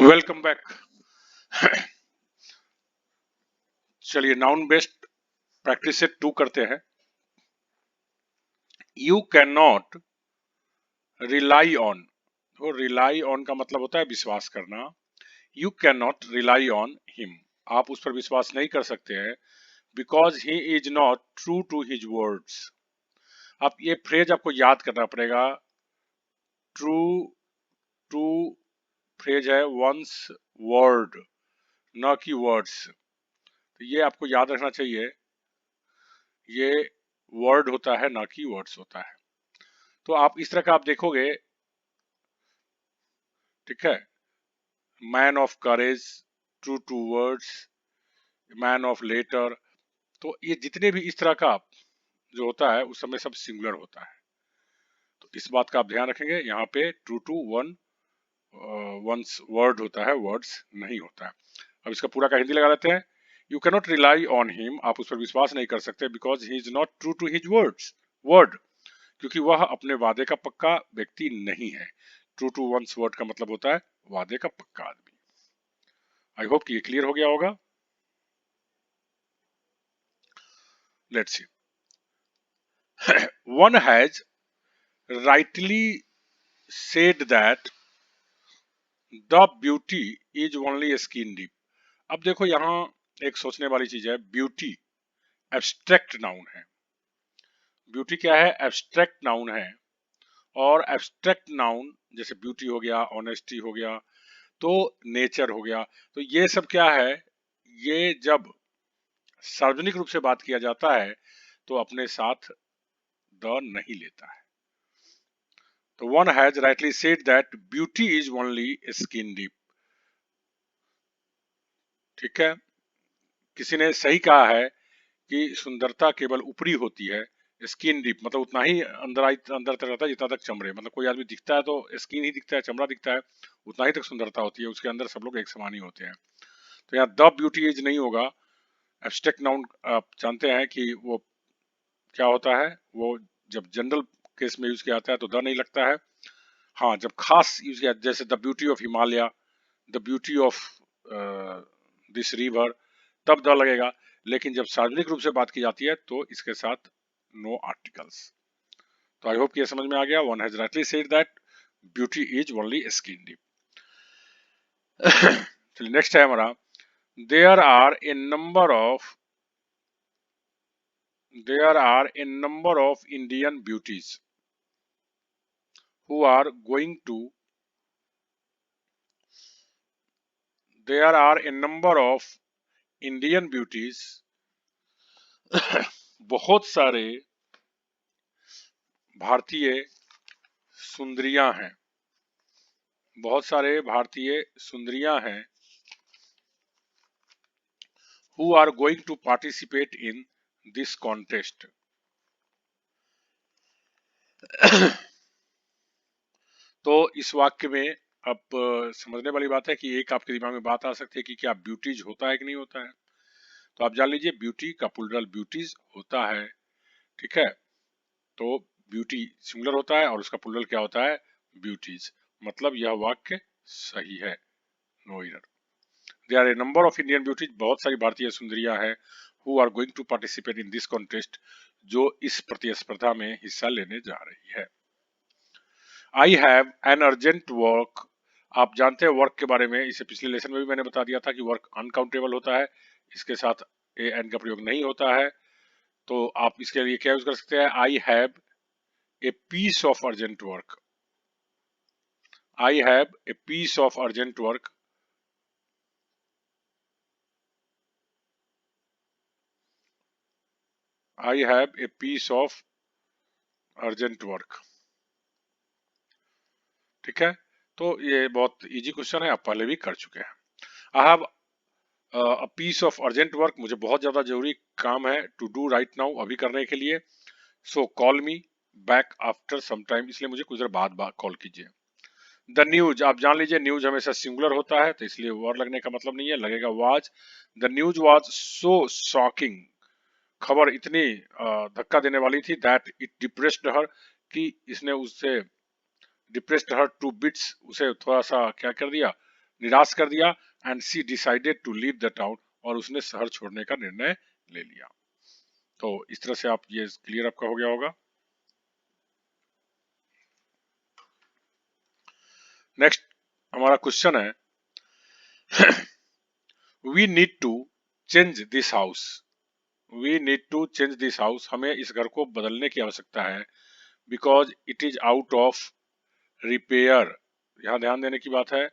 Welcome back. चलिए noun based practice से 2 करते हैं। You can not rely on. तो रिलाई ऑन का मतलब होता है विश्वास करना। You can not rely on him. आप उस पर विश्वास नहीं कर सकते हैं because he is not true to his words. आप ये फ्रेज आपको याद करना पड़ेगा। ट्रू टू फ्रेज है वंस वर्ड, न कि वर्ड्स। तो ये आपको याद रखना चाहिए। ये वर्ड होता है ना कि वर्ड्स होता है। तो आप इस तरह का आप देखोगे, ठीक है। Man of courage, true to words, man of letter. तो ये जितने भी इस तरह का जो होता है उस समय सब सिंगुलर होता है। तो इस बात का आप ध्यान रखेंगे। यहाँ पे ट्रू टू वंस वर्ड होता है, वर्ड्स नहीं होता है। अब इसका पूरा का हिंदी लगा लेते हैं। You can not rely on him. आप उस पर विश्वास नहीं कर सकते because he is not true to his word. क्योंकि वह अपने वादे का पक्का व्यक्ति नहीं है। ट्रू टू वंस वर्ड का मतलब होता है वादे का पक्का आदमी। आई होप कि ये क्लियर हो गया होगा। Let's see. One has rightly said that the beauty is only skin deep। अब देखो यहाँ एक सोचने वाली चीज है। ब्यूटी एब्स्ट्रैक्ट नाउन है। ब्यूटी क्या है? एब्स्ट्रैक्ट नाउन है। और एब्स्ट्रैक्ट नाउन जैसे ब्यूटी हो गया, ऑनेस्टी हो गया, तो नेचर हो गया, तो ये सब क्या है? ये जब सार्वजनिक रूप से बात किया जाता है तो अपने साथ द नहीं लेता है। तो one has rightly said that beauty is only skin deep। ठीक है। किसी ने सही कहा है कि सुंदरता केवल ऊपरी होती है। स्किन डीप मतलब उतना ही अंदर तक रहता है जितना तक चमड़े। मतलब कोई आदमी दिखता है तो स्किन ही दिखता है, चमड़ा दिखता है, उतना ही तक सुंदरता होती है। उसके अंदर सब लोग एक समान ही होते हैं। तो यहाँ द ब्यूटी इज नहीं होगा। एब्स्ट्रैक्ट नाउन आप जानते हैं कि वो क्या होता है। वो जब जनरल केस में यूज किया जाता है तो द नहीं लगता है। हाँ, जब खास यूज किया जैसे the beauty of Himalaya, the beauty of this river, तब द लगेगा। लेकिन जब सार्वजनिक रूप से बात की जाती है तो इसके साथ नो आर्टिकल्स। तो आई होप कि ये समझ में आ गया। One has rightly said that beauty is only skin deep. चलिए नेक्स्ट है हमारा। There are a number of Indian beauties who are going to there are a number of Indian beauties बहुत सारे भारतीय सुंदरियां हैं। बहुत सारे भारतीय सुंदरियां हैं who are going to participate in this contest। तो इस वाक्य में अब समझने वाली बात है कि एक आपके दिमाग में बात आ सकती है कि क्या ब्यूटीज होता है कि नहीं होता है। तो आप जान लीजिए ब्यूटी का प्लूरल ब्यूटीज होता है। ठीक है। तो ब्यूटी सिंगुलर होता है और उसका प्लूरल क्या होता है? ब्यूटीज। मतलब यह वाक्य सही है। No error. There are a number of Indian beauties. बहुत सारी भारतीय सुंदरियां हैं who are going to participate in this contest, जो इस प्रतिस्पर्धा में हिस्सा लेने जा रही है। I have an urgent work. आप जानते हैं वर्क के बारे में, इसे पिछले लेसन में भी मैंने बता दिया था कि वर्क अनकाउंटेबल होता है, इसके साथ ए एन का प्रयोग नहीं होता है। तो आप इसके लिए क्या यूज कर सकते हैं? I have a piece of urgent work. I have a piece of urgent work. I have a piece of urgent work. ठीक है। तो ये बहुत इजी क्वेश्चन है, आप पहले भी कर चुके हैं। I have a piece of urgent work. मुझे बहुत ज्यादा जरूरी काम है टू डू राइट नाउ, अभी करने के लिए। So call me back after some time. इसलिए मुझे कुछ देर बाद कॉल कीजिए। The news. आप जान लीजिए न्यूज हमेशा सिंगुलर होता है, तो इसलिए वर लगने का मतलब नहीं है, लगेगा was. The news was so shocking. खबर इतनी धक्का देने वाली थी दैट इट डिप्रेस्ड हर, कि इसने उससे डिप्रेस्ड हर टू बिट्स, उसे थोड़ा सा क्या कर दिया? निराश कर दिया and she decided to leave the town, और उसने शहर छोड़ने का निर्णय ले लिया। तो इस तरह से आप ये क्लियर आपका हो गया होगा। नेक्स्ट हमारा क्वेश्चन है we need to change this house, we need to change this house, हमें इस घर को बदलने की आवश्यकता है, because it is out of repair, यहाँ ध्यान देने की बात है,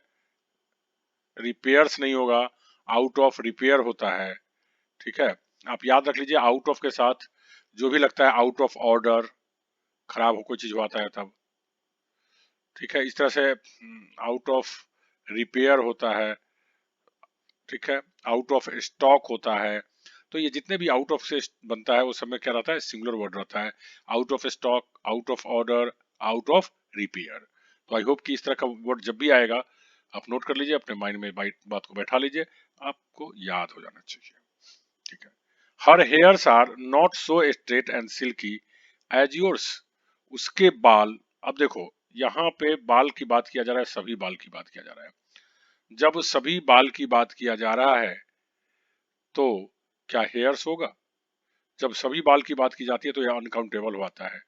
रिपेयर्स नहीं होगा, आउट ऑफ रिपेयर होता है। ठीक है, आप याद रख लीजिए आउट ऑफ के साथ जो भी लगता है आउट ऑफ ऑर्डर, खराब हो कोई चीज होता है तब। ठीक है, इस तरह से आउट ऑफ रिपेयर होता है। ठीक है, आउट ऑफ स्टॉक होता है। तो ये जितने भी आउट ऑफ से बनता है वो सब में क्या रहता है, सिंगुलर वर्ड रहता है। Out of stock, out of order, out of repair. तो आई होप कि इस तरह का वर्ड जब भी आएगा आप नोट कर लीजिए, अपने माइंड में बात को बैठा लीजिए, आपको याद हो जाना चाहिए। ठीक है, her hairs are not so straight and silky as yours, उसके बाल, अब देखो यहाँ पे बाल की बात किया जा रहा है, सभी बाल की बात किया जा रहा है। जब सभी बाल की बात किया जा रहा है तो क्या हेयर्स होगा? जब सभी बाल की बात की जाती है तो यह अनकाउंटेबल होता है,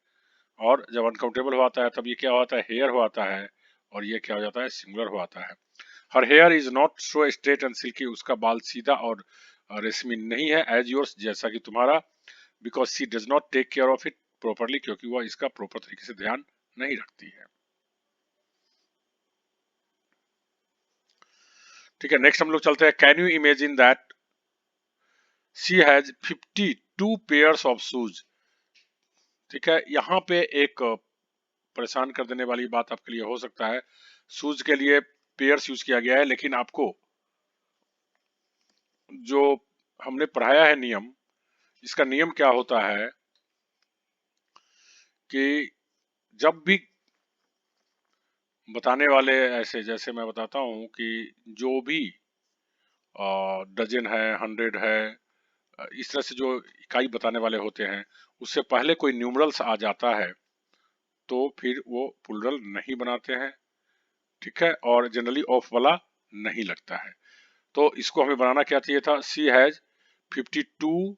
और जब अनकाउंटेबल होता है तब ये क्या होता है, हेयर होता है, और ये क्या हो जाता है, सिंगुलर होता है। Her here is not so straight and silkie, उसका बाल सीधा और रेशमी नहीं है, एज योर्स, जैसा कि तुम्हारा, because she does not take care of it properly, क्योंकि वह इसका प्रॉपर तरीके से ध्यान नहीं रखती है। ठीक है, नेक्स्ट हम लोग चलते हैं, can you imagine that she has 52 pairs of shoes. ठीक है, यहाँ पे एक परेशान कर देने वाली बात आपके लिए हो सकता है, शूज के लिए पेयर्स यूज किया गया है, लेकिन आपको जो हमने पढ़ाया है नियम, इसका नियम क्या होता है कि जब भी बताने वाले ऐसे, जैसे मैं बताता हूं कि जो भी डजन है, 100 है, इस तरह से जो इकाई बताने वाले होते हैं, उससे पहले कोई न्यूमरल्स आ जाता है तो फिर वो प्लुरल नहीं बनाते हैं। ठीक है, और जनरली ऑफ वाला नहीं लगता है। तो इसको हमें बनाना क्या चाहिए था, सी हैज 52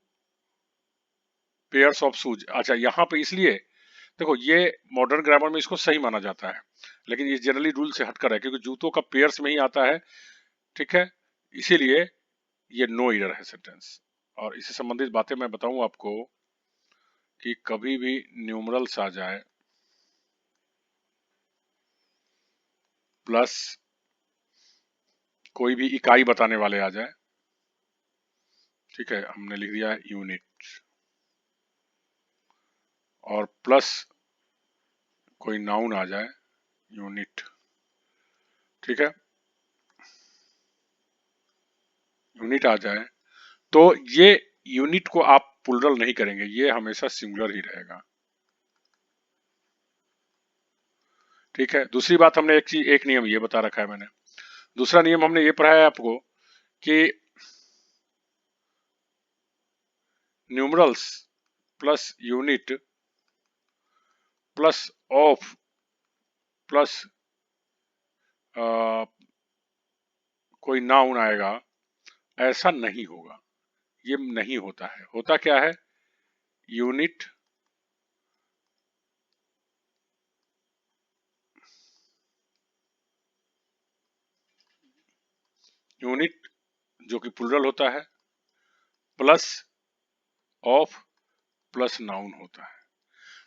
पेयर्स ऑफ शूज। अच्छा, यहाँ पे इसलिए देखो ये मॉडर्न ग्रामर में इसको सही माना जाता है, लेकिन ये जनरली रूल से हटकर है, क्योंकि जूतों का पेयर्स में ही आता है। ठीक है, इसीलिए ये नो एरर है सेंटेंस। और इससे संबंधित बातें मैं बताऊं आपको कि कभी भी न्यूमरल्स आ जाए प्लस कोई भी इकाई बताने वाले आ जाए, ठीक है, हमने लिख दिया यूनिट, और प्लस कोई नाउन आ जाए, यूनिट। ठीक है, यूनिट आ जाए तो ये यूनिट को आप प्लुरल नहीं करेंगे, ये हमेशा सिंगुलर ही रहेगा। ठीक है, दूसरी बात हमने एक चीज, एक नियम ये बता रखा है मैंने, दूसरा नियम हमने ये पढ़ाया है आपको कि numerals plus unit plus of plus कोई नाउन आएगा, ऐसा नहीं होगा, ये नहीं होता है। होता क्या है, यूनिट यूनिट जो कि प्लुरल होता है, प्लस ऑफ प्लस नाउन होता है।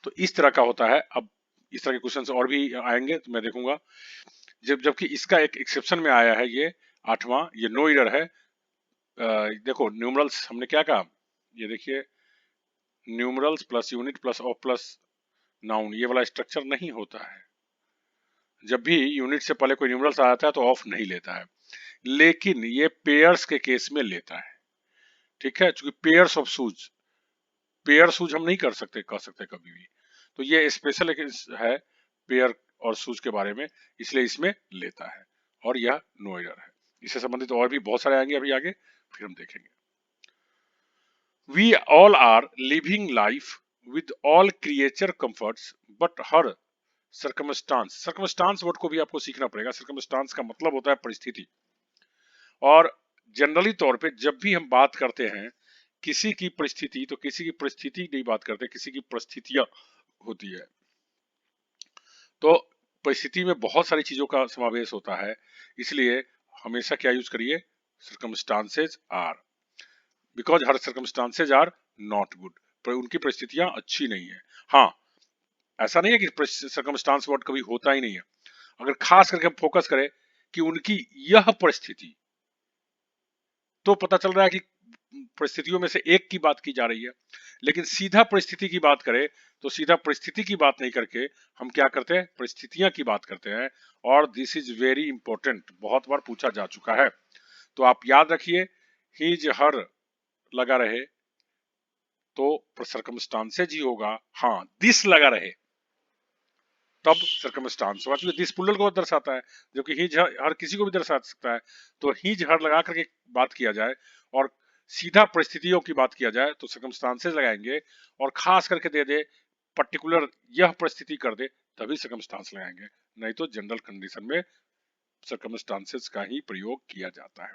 तो इस तरह का होता है। अब इस तरह के क्वेश्चन और भी आएंगे तो मैं देखूंगा, जबकि इसका एक एक्सेप्शन में आया है, ये 8वां, ये नो एरर है। देखो न्यूमरल्स हमने क्या कहा, ये देखिए, numerals plus unit plus of plus noun, ये वाला स्ट्रक्चर नहीं होता है। जब भी यूनिट से पहले कोई न्यूमरल्स आ जाता है तो ऑफ नहीं लेता है, लेकिन ये पेयर्स के केस में लेता है। ठीक है, क्योंकि pairs of shoes, pair shoes हम नहीं कर सकते, कह सकते कभी भी, तो ये स्पेशल है पेयर और शूज के बारे में, इसलिए इसमें लेता है, और यह नो एरर है। इससे संबंधित और भी बहुत सारे आएंगे अभी आगे, फिर हम देखेंगे। We all are living life with all creature comforts but her circumstance, circumstance word को भी आपको सीखना पड़ेगा। सर्कमस्टांस का मतलब होता है परिस्थिति। और जनरली तौर पे जब भी हम बात करते हैं किसी की परिस्थिति, तो किसी की परिस्थिति नहीं बात करते, किसी की परिस्थितियां होती है। तो परिस्थिति में बहुत सारी चीजों का समावेश होता है, इसलिए हमेशा क्या यूज करिए, circumstances are, because her circumstances are not good, पर उनकी परिस्थितियां अच्छी नहीं है। हाँ, ऐसा नहीं है कि सर्कमस्टांस वर्ड कभी होता ही नहीं है, अगर खास करके हम फोकस करें कि उनकी यह परिस्थिति, तो पता चल रहा है कि परिस्थितियों में से एक की बात की जा रही है। लेकिन सीधा परिस्थिति की बात करें तो सीधा परिस्थिति की बात नहीं करके हम क्या करते हैं, परिस्थितियां की बात करते हैं। और दिस इज वेरी इंपॉर्टेंट, बहुत बार पूछा जा चुका है, तो आप याद रखिए, हिज हर लगा रहे तो सर्कमस्टांसेज ही होगा। हाँ, दिस लगा रहे तब सर्कमस्टांस होगा, क्योंकि दिस प्लूरल को दर्शाता है, जो कि हिज हर किसी को भी दर्शा सकता है। तो हिज हर लगा करके बात किया जाए और सीधा परिस्थितियों की बात किया जाए तो सर्कमस्टांसेस लगाएंगे, और खास करके दे दे पर्टिकुलर यह परिस्थिति कर दे तभी सर्कमस्टांस लगाएंगे, नहीं तो जनरल कंडीशन में सर्कमस्टांसेस का ही प्रयोग किया जाता है।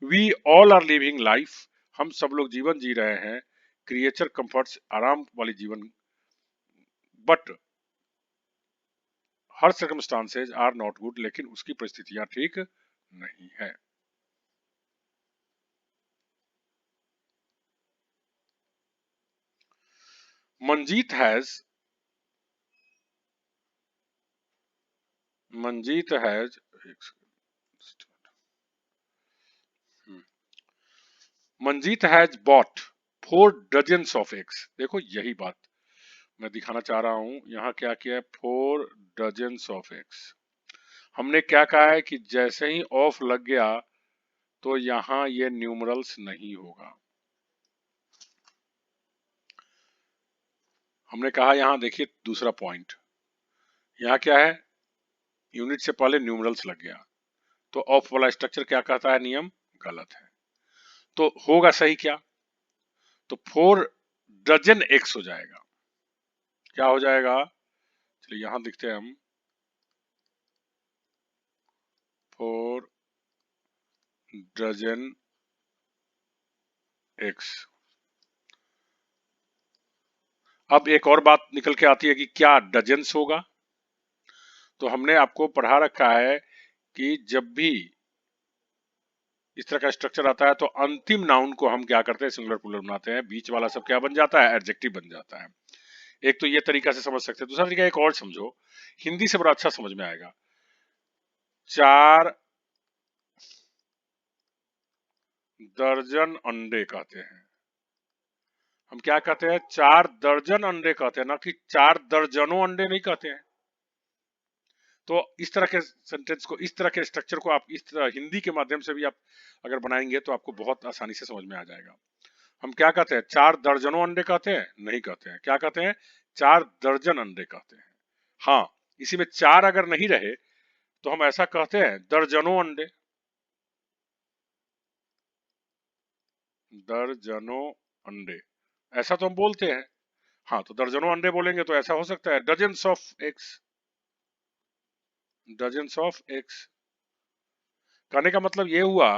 We all are living life, हम सब लोग जीवन जी रहे हैं, क्रिएचर कंफर्ट्स, आराम वाली जीवन, but her circumstances are not good, लेकिन उसकी परिस्थितियां ठीक नहीं है। Manjeet has, Manjeet has, Manjeet has bought 4 dozens of eggs. देखो यही बात मैं दिखाना चाह रहा हूं, यहाँ क्या किया है, 4 डजन्स ऑफ एग्स। हमने क्या कहा है कि जैसे ही ऑफ लग गया तो यहाँ ये न्यूमरल्स नहीं होगा। हमने कहा, यहाँ देखिए दूसरा पॉइंट, यहाँ क्या है, यूनिट से पहले न्यूमरल्स लग गया, तो ऑफ वाला स्ट्रक्चर क्या कहता है, नियम गलत है। तो होगा सही क्या, तो 4 डजन एक्स हो जाएगा। क्या हो जाएगा, चलिए यहां लिखते हैं हम, 4 डजन एक्स। अब एक और बात निकल के आती है कि क्या डजन्स होगा, तो हमने आपको पढ़ा रखा है कि जब भी इस तरह का स्ट्रक्चर आता है तो अंतिम नाउन को हम क्या करते हैं, सिंगुलर प्लूरल बनाते हैं, बीच वाला सब क्या बन जाता है, एडजेक्टिव बन जाता है। एक तो ये तरीका से समझ सकते हैं, दूसरा तरीका एक और समझो, हिंदी से बड़ा अच्छा समझ में आएगा। 4 दर्जन अंडे कहते हैं, हम क्या कहते हैं, 4 दर्जन अंडे कहते हैं, ना कि 4 दर्जनों अंडे नहीं कहते हैं। तो इस तरह के सेंटेंस को, इस तरह के स्ट्रक्चर को आप इस तरह हिंदी के माध्यम से भी आप अगर बनाएंगे तो आपको बहुत आसानी से समझ में आ जाएगा। हम क्या कहते हैं, 4 दर्जनों अंडे कहते हैं, नहीं कहते हैं, क्या कहते हैं, 4 दर्जन अंडे कहते हैं। हाँ, इसी में 4 अगर नहीं रहे तो हम ऐसा कहते हैं, दर्जनों अंडे, दर्जनों अंडे, ऐसा तो हम बोलते हैं। हाँ, तो दर्जनों अंडे बोलेंगे तो ऐसा हो सकता है, dozens of eggs, dozens of eggs. कहने का मतलब ये हुआ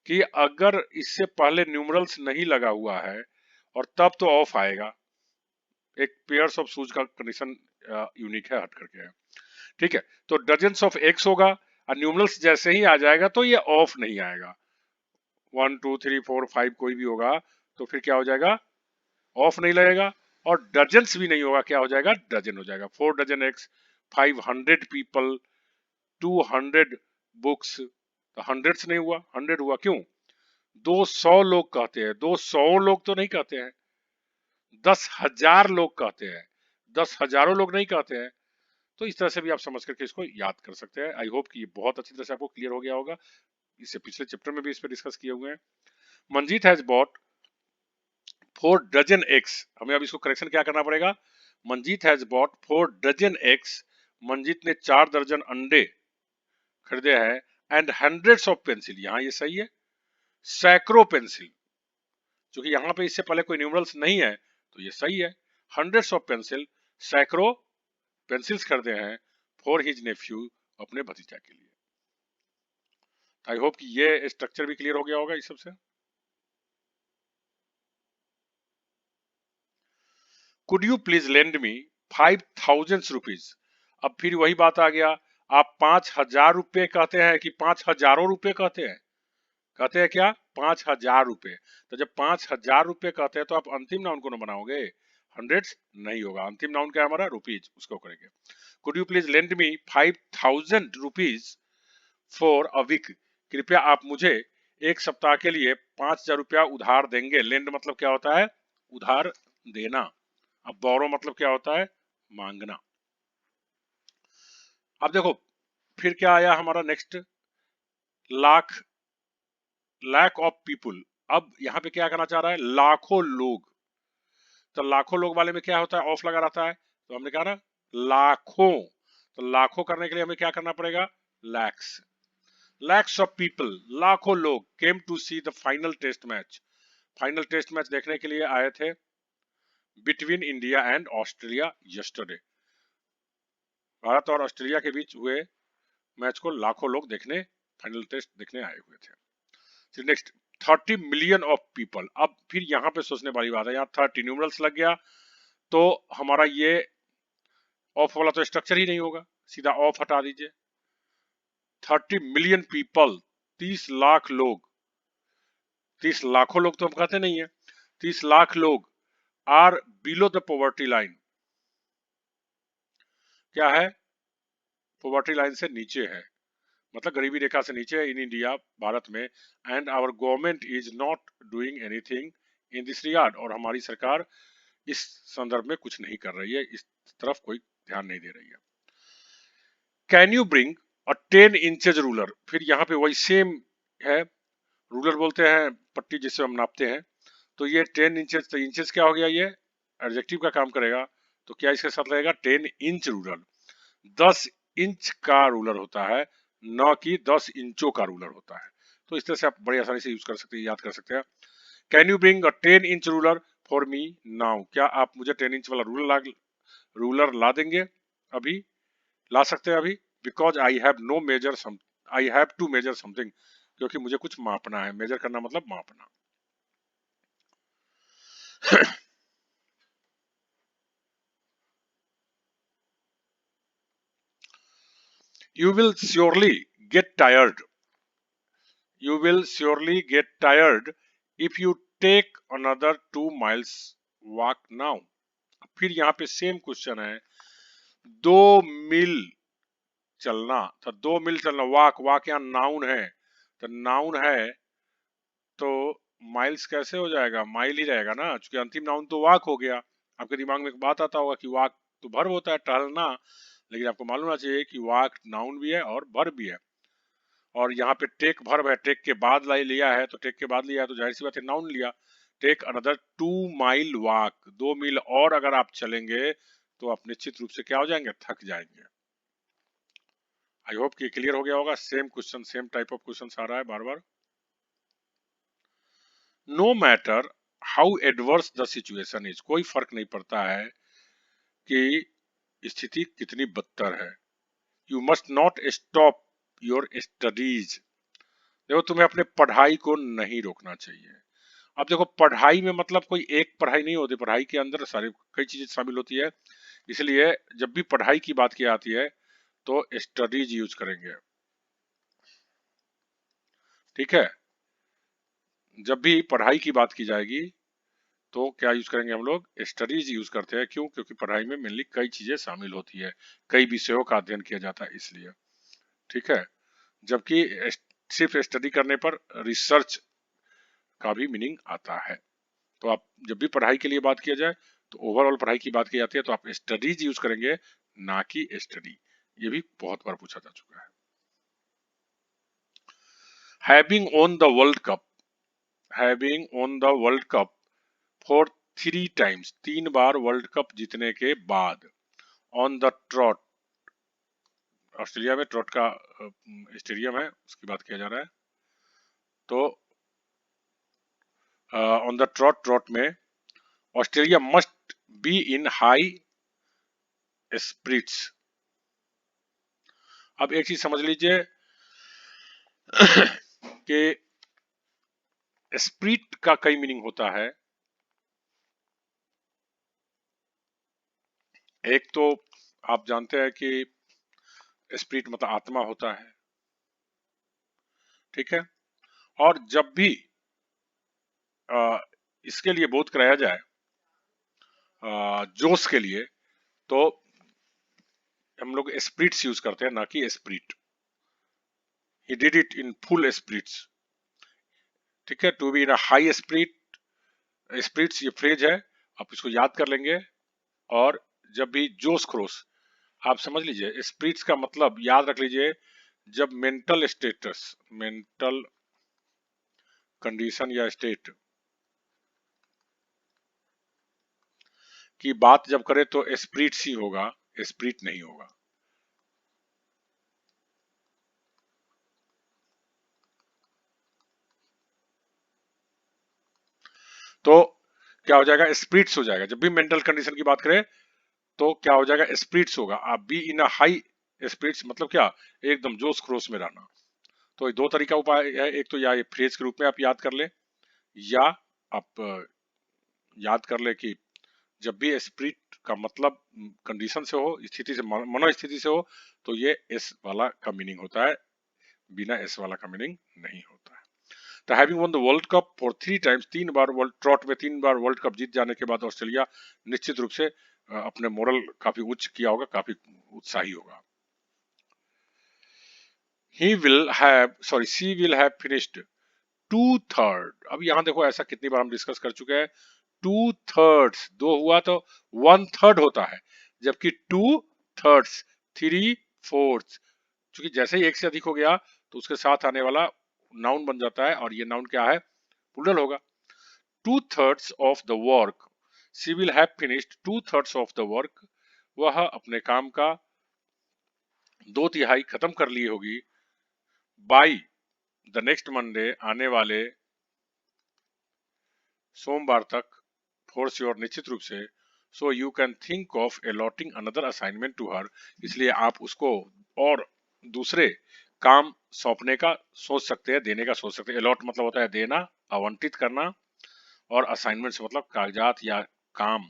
कि अगर इससे पहले न्यूमरल्स नहीं लगा हुआ है और तब तो ऑफ आएगा, एक पेयर्स ऑफ शूज का कंडीशन यूनिक है, हट करके है, ठीक है। तो डजन्स ऑफ एक्स होगा और न्यूमरल्स जैसे ही आ जाएगा तो ये ऑफ नहीं आएगा, 1 2 3 4 5 कोई भी होगा तो फिर क्या हो जाएगा, ऑफ नहीं लगेगा। और डजन्स भी नहीं होगा, क्या हो जाएगा, डजन हो जाएगा। 4 डजन एक्स, 500 पीपल, 200 बुक्स, तो हंड्रेड्स नहीं हुआ, 100 हुआ, क्यों, 200 लोग कहते हैं, 200 लोग तो नहीं कहते हैं, 10,000 लोग कहते हैं, 10,000 लोग नहीं कहते हैं। तो इस तरह से भी आप समझ करके इसको याद कर सकते हैं। आई होप कि ये बहुत अच्छी तरह से आपको क्लियर हो गया होगा, इससे पिछले चैप्टर में भी इस पर डिस्कस किए हुए हैं। Manjeet has bought 4 dozen eggs, हमें अब इसको करेक्शन क्या करना पड़ेगा, Manjeet has bought 4 dozen eggs, Manjeet ने 4 दर्जन अंडे खरीदे हैं, एंड हंड्रेड्स ऑफ पेंसिल, यहाँ ये सही है, सैकड़ों पेंसिल, क्योंकि यहाँ पे इससे पहले कोई न्यूमरल्स नहीं है तो ये सही है, हंड्रेड्स ऑफ पेंसिल, सैकड़ों पेंसिल्स खरीदे हैं, फॉर हिज नेफ्यू, अपने भतीजा के लिए। आई होप कि ये स्ट्रक्चर भी क्लियर हो गया होगा इस सबसे। Could you please lend me 5,000 rupees. अब फिर वही बात आ गया, आप 5,000 रुपये कहते हैं कि 5,000 रुपये कहते हैं? कहते हैं क्या? 5,000 रुपये। तो जब 5,000 रुपये कहते हैं तो आप अंतिम नाउन को ना बनाओगे, हंड्रेड्स नहीं होगा। अंतिम नाउन क्या है हमारा? रुपीज, उसको करेंगे। Could you please lend me 5,000 rupees for a week. कृपया आप मुझे एक सप्ताह के लिए 5,000 रुपया उधार देंगे। लेंड मतलब क्या होता है? उधार देना। अब बोरो मतलब क्या होता है? मांगना। अब देखो फिर क्या आया हमारा next, lakh, lack of people. अब यहाँ पे क्या करना चाह रहा है? लाखों लोग। तो लाखों लोग वाले में क्या होता है? ऑफ लगा रहता है, तो हमने कहा ना लाखों। तो लाखों करने के लिए हमें क्या करना पड़ेगा? लैक्स। लैक्स ऑफ पीपल, लाखों लोग came to see the final test match. Final test match देखने के लिए आए थे between India and Australia yesterday. भारत और ऑस्ट्रेलिया के बीच हुए मैच को लाखों लोग देखने, फाइनल टेस्ट देखने आए हुए थे। फिर नेक्स्ट, 30 मिलियन ऑफ पीपल। अब फिर यहाँ पे सोचने वाली बात है, यहाँ 30 न्यूमरल्स लग गया तो हमारा ये ऑफ वाला तो स्ट्रक्चर ही नहीं होगा, सीधा ऑफ हटा दीजिए। 30 मिलियन पीपल, 30 लाख लोग। 30 लाखों लोग तो हम कहते नहीं है, 30 लाख लोग are below the poverty line. क्या है? पॉवर्टी लाइन से नीचे है, मतलब गरीबी रेखा से नीचे है इन इंडिया, भारत में। And our government is not doing anything in this regard. और हमारी सरकार इस संदर्भ में कुछ नहीं कर रही है, इस तरफ कोई ध्यान नहीं दे रही है। Can you bring a 10 inches ruler. फिर यहाँ पे वही सेम है, रूलर बोलते हैं पट्टी जिससे हम नापते हैं। तो ये 10 इंचेज, तो इंचेज क्या हो गया? ये एडजेक्टिव का काम करेगा, तो क्या इसके साथ लगेगा? 10 इंच रूलर। 10 इंच का रूलर होता है, न कि 10 इंचों का रूलर होता है। तो इस तरह से आप बड़ी आसानी से यूज कर सकते हैं, याद कर सकते हैं। Can you bring a 10 inch ruler for me now. क्या आप मुझे 10 इंच वाला रूलर ला देंगे? अभी ला सकते हैं अभी? Because I have no measure sum, I have to measure something. क्योंकि मुझे कुछ मापना है। मेजर करना मतलब मापना। You will surely get tired. You will surely get tired if you take another 2 miles walk now. फिर यहाँ पे सेम क्वेश्चन है, 2 मील चलना। तो 2 मील चलना, वॉक, वॉक यहाँ नाउन है, तो नाउन है तो माइल्स कैसे हो जाएगा? माइल ही रहेगा ना, क्योंकि अंतिम नाउन तो वॉक हो गया। आपके दिमाग में एक बात आता होगा कि वॉक तो वर्ब होता है, टहलना, लेकिन आपको मालूम होना चाहिए कि वॉक नाउन भी है और वर्ब भी है। और यहाँ पे टेक वर्ब है, टेक के बाद लिया है, तो टेक के बाद लिया है तो जाहिर सी बात है नाउन लिया। टेक अनदर 2 माइल वॉक, 2 मील और अगर आप चलेंगे तो आप निश्चित रूप से क्या हो जाएंगे? थक जाएंगे। आई होप कि क्लियर हो गया होगा। Same question, same type of question आ रहा है बार बार। No matter how adverse the situation is. कोई फर्क नहीं पड़ता है कि स्थिति कितनी बदतर है। You must not stop your studies. देखो तुम्हें अपने पढ़ाई को नहीं रोकना चाहिए। अब देखो पढ़ाई में मतलब कोई एक पढ़ाई नहीं होती, पढ़ाई के अंदर सारी कई चीजें शामिल होती है। इसलिए जब भी पढ़ाई की बात की आती है तो स्टडीज यूज करेंगे, ठीक है? जब भी पढ़ाई की बात की जाएगी तो क्या यूज करेंगे हम लोग? स्टडीज यूज करते हैं। क्यों? क्योंकि पढ़ाई में मेनली कई चीजें शामिल होती है, कई विषयों का अध्ययन किया जाता है, इसलिए, ठीक है? जबकि सिर्फ स्टडी करने पर रिसर्च का भी मीनिंग आता है। तो आप जब भी पढ़ाई के लिए बात किया जाए तो ओवरऑल पढ़ाई की बात की जाती है तो आप स्टडीज यूज करेंगे, ना कि स्टडी। ये भी बहुत बार पूछा जा चुका है। Having won the world cup, having won the world cup for 3 times, 3 बार वर्ल्ड कप जीतने के बाद। ऑन द ट्रॉट, ऑस्ट्रेलिया में ट्रॉट का स्टेडियम है, उसकी बात किया जा रहा है। तो ऑन द ट्रॉट, ट्रॉट में Australia must be in high spirits. अब एक चीज समझ लीजिए, कि स्पिरिट का कई मीनिंग होता है। एक तो आप जानते हैं कि स्पिरिट मतलब आत्मा होता है, ठीक है। और जब भी आ, इसके लिए बोध कराया जाए जोश के लिए, तो हम लोग स्पिरिट्स यूज करते हैं, ना कि spirit. He did it in full spirits, ठीक है। To be in a high spirit, spirits ये फ्रेज है, आप इसको याद कर लेंगे। और जब भी जोश खरोश, आप समझ लीजिए स्पिरिट्स का मतलब याद रख लीजिए, जब मेंटल स्टेटस, मेंटल कंडीशन या स्टेट की बात जब करे तो स्पिरिट्स ही होगा, स्पिरिट नहीं होगा। तो क्या हो जाएगा, स्पिरिट्स हो जाएगा। जब भी मेंटल कंडीशन की बात करें तो क्या हो जाएगा, स्पिरिट्स होगा। आप be in a high spirits मतलब क्या, एकदम जोश खरोश में रहना। तो ये दो तरीका उपाय है, एक तो या ये फ्रेज के रूप में आप याद कर ले, या आप याद कर ले कि जब भी स्पिरिट का मतलब कंडीशन से हो, स्थिति से, मनोस्थिति से हो, तो ये एस वाला का मीनिंग होता है, बिना एस वाला का मीनिंग नहीं होता है। तो having won the world cup for 3 times, 3 बार वर्ल्ड ट्रॉट में 3 बार वर्ल्ड कप जीत जाने के बाद ऑस्ट्रेलिया निश्चित रूप से अपने मोरल काफी उच्च किया होगा, काफी उत्साही होगा। She will have finished 2/3। अब यहाँ देखो ऐसा कितनी बार हम डिस्कस कर चुके हैं, 2/3 दो हुआ तो 1/3 होता है, जबकि 2/3 3/4, क्योंकि जैसे ही एक से अधिक हो गया तो उसके साथ आने वाला नाउन बन जाता है, और ये नाउन क्या है, प्लूरल होगा। 2/3 of the work, she will have finished 2/3 of the work, वह अपने काम का 2/3 खत्म कर ली होगी। बाई द नेक्स्ट मंडे, आने वाले सोमवार तक, फॉर श्योर निश्चित रूप से। So you can think of allotting another assignment to her, इसलिए आप उसको और दूसरे काम सौंपने का सोच सकते हैं, देने का सोच सकते हैं। अलॉट मतलब होता है देना, आवंटित करना, और असाइनमेंट्स मतलब कागजात या काम।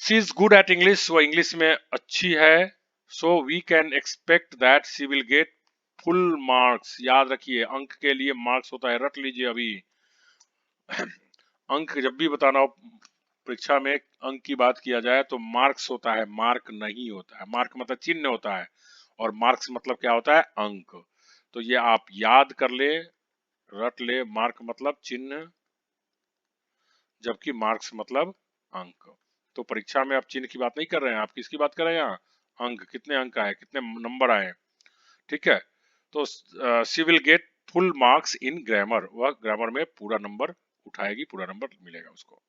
She is good at English, वो इंग्लिश में अच्छी है। So we can expect that she will get full marks. याद रखिए अंक के लिए मार्क्स होता है, रट लीजिए अभी। अंक जब भी बताना हो परीक्षा में, अंक की बात किया जाए तो मार्क्स होता है, मार्क नहीं होता है। मार्क मतलब चिन्ह होता है, और मार्क्स मतलब क्या होता है, अंक। तो ये आप याद कर ले, रट ले, मार्क मतलब चिन्ह, जबकि मार्क्स मतलब अंक। तो परीक्षा में आप चिन्ह की बात नहीं कर रहे हैं, आप किसकी बात कर रहे हैं यहाँ, अंक, कितने अंक आए, कितने नंबर आए, ठीक है। तो she will get full marks in grammar, वह ग्रामर में पूरा नंबर उठाएगी, पूरा नंबर मिलेगा उसको।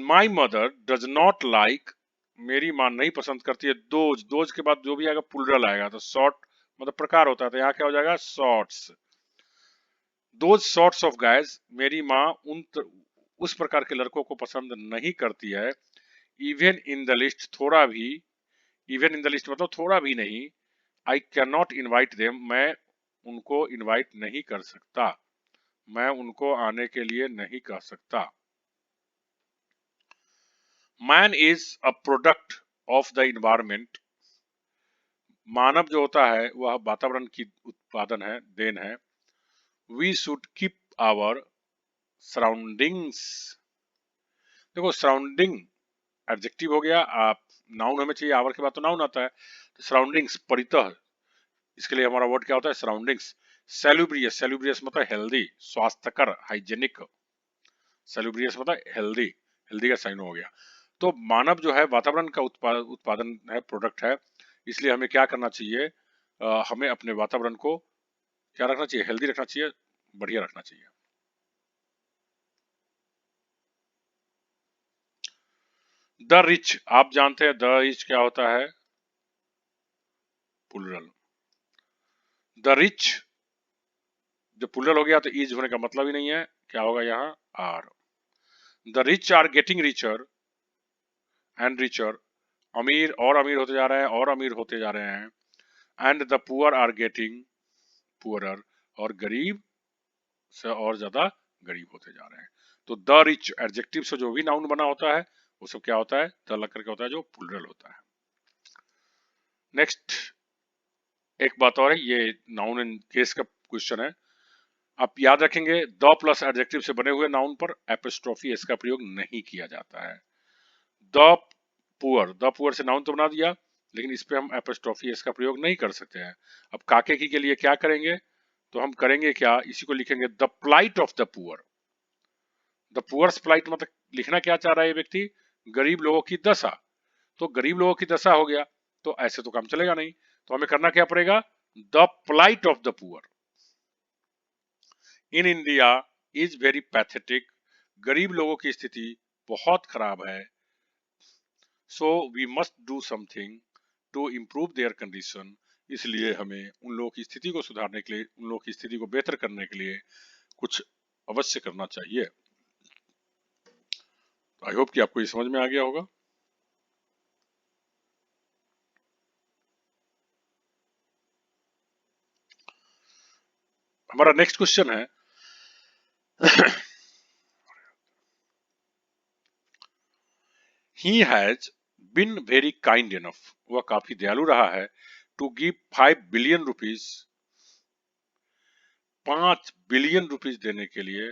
My mother does not like, मेरी माँ नहीं पसंद करती है दोज। दोज के बाद जो भी आएगा प्लूरल आएगा, तो शॉर्ट मतलब प्रकार होता है, तो यहाँ क्या हो जाएगा, shorts. Those shorts of guys, मेरी माँ उस प्रकार के लड़कों को पसंद नहीं करती है। इवन इन द लिस्ट, थोड़ा भी, इवन इन द लिस्ट मतलब थोड़ा भी नहीं। I can not invite them, मैं उनको इन्वाइट नहीं कर सकता, मैं उनको आने के लिए नहीं कह सकता। Man is a product of the environment, मानव जो होता है वह वातावरण की उत्पादन है, देन है। We should keep our surroundings, देखो सराउंडिंग एडजेक्टिव हो गया, आप नाउन हमें चाहिए, आवर के बाद तो नाउन आता है। तो सराउंडिंग्स परितः, इसके लिए हमारा वर्ड क्या होता है, सराउंडिंग्स। सेल्यूब्रियस, सेल्यूब्रियस मतलब हेल्दी, स्वास्थ्यकर, हाइजेनिक। सेल्यूब्रियस मतलब हेल्दी, हेल्दी का साइन हो गया। तो मानव जो है वातावरण का उत्पादन है, प्रोडक्ट है, इसलिए हमें क्या करना चाहिए, हमें अपने वातावरण को क्या रखना चाहिए, हेल्दी रखना चाहिए, बढ़िया रखना चाहिए। द रिच, आप जानते हैं द रिच क्या होता है, प्लूरल। द रिच जो प्लूरल हो गया तो इज होने का मतलब ही नहीं है, क्या होगा यहाँ, are. The rich are getting richer and richer, अमीर और अमीर होते जा रहे हैं और अमीर होते जा रहे हैं। And the poor are getting poorer, और गरीब से और ज्यादा गरीब होते जा रहे हैं। तो द रिच एडजेक्टिव से जो भी नाउन बना होता है वो सब क्या होता है, द लग करके होता है, जो प्लूरल होता है। नेक्स्ट एक बात और है, ये नाउन एंड केस का क्वेश्चन है। आप याद रखेंगे द प्लस एडजेक्टिव से बने हुए नाउन पर एपोस्ट्रोफी एस का प्रयोग नहीं किया जाता है। द पुअर से नाउन तो बना दिया, लेकिन इस पे हम एपोस्ट्रोफी एस का प्रयोग नहीं कर सकते हैं। अब काके की के लिए क्या करेंगे, तो हम करेंगे क्या, इसी को लिखेंगे the plight of the poor. The poor's plight मतलब लिखना क्या चाह रहा है ये व्यक्ति, गरीब लोगों की दशा। तो गरीब लोगों की दशा हो गया, तो ऐसे तो काम चलेगा नहीं, तो हमें करना क्या पड़ेगा, the plight of the poor in India is very pathetic. गरीब लोगों की स्थिति बहुत खराब है। So we must do something to improve their condition. इसलिए हमें उन लोगों की स्थिति को सुधारने के लिए, उन लोगों की स्थिति को बेहतर करने के लिए कुछ अवश्य करना चाहिए। आई होप कि आपको ये समझ में आ गया होगा। हमारा नेक्स्ट क्वेश्चन है He has been very kind enough, वह काफी दयालु रहा है, to give 5 billion rupees, 5 billion rupees देने के लिए,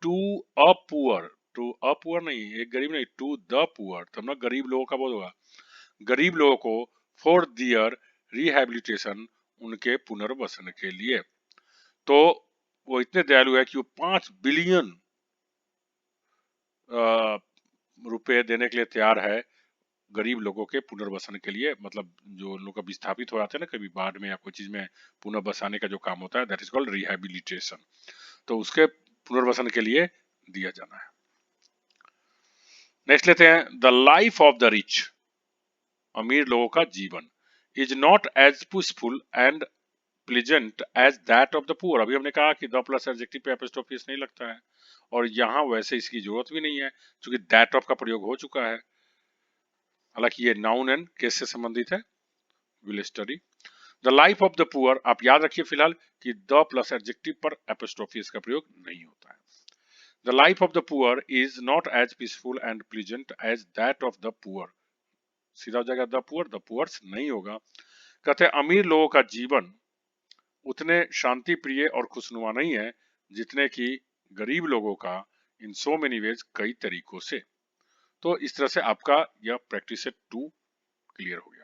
टू अ पुअर नहीं, एक गरीब नहीं, टू द पुअर, तब ना गरीब लोगों का बोल होगा, गरीब लोगों को फॉर दियर रिहेबिलिटेशन, उनके पुनर्वसन के लिए। तो वो इतने दयालु है कि वो 5 बिलियन रुपए देने के लिए तैयार है गरीब लोगों के पुनर्वसन के लिए। मतलब जो लोग अभी विस्थापित हो जाते हैं ना कभी बाढ़ में या कोई चीज में, पुनर्वसाने का जो काम होता है, दैट इज कॉल्ड रिहेबिलिटेशन। तो उसके पुनर्वसन के लिए दिया जाना है। नेक्स्ट लेते हैं, the life of the rich, अमीर लोगों का जीवन, is not as peaceful and pleasant as that of the poor. अभी हमने कहा कि द प्लस एडजेक्टिव पे एपोस्ट्रोफी नहीं लगता है, और यहाँ वैसे इसकी जरूरत भी नहीं है क्योंकि दैट ऑफ का प्रयोग हो चुका है। हालांकि ये नाउन एंड केस से संबंधित है, will study. The life of the poor, आप याद रखिए फिलहाल कि द प्लस एडजेक्टिव पर एपोस्ट्रोफी का प्रयोग नहीं होता है। The life of the poor is not as peaceful and pleasant as that of the poor, सीधा हो जाएगा द पुअर, द पुअर्स नहीं होगा। कहते हैं अमीर लोगों का जीवन उतने शांति प्रिय और खुशनुमा नहीं है जितने कि गरीब लोगों का, इन सो मेनी वेज, कई तरीकों से। तो इस तरह से आपका यह प्रैक्टिस सेट 2 क्लियर हो गया।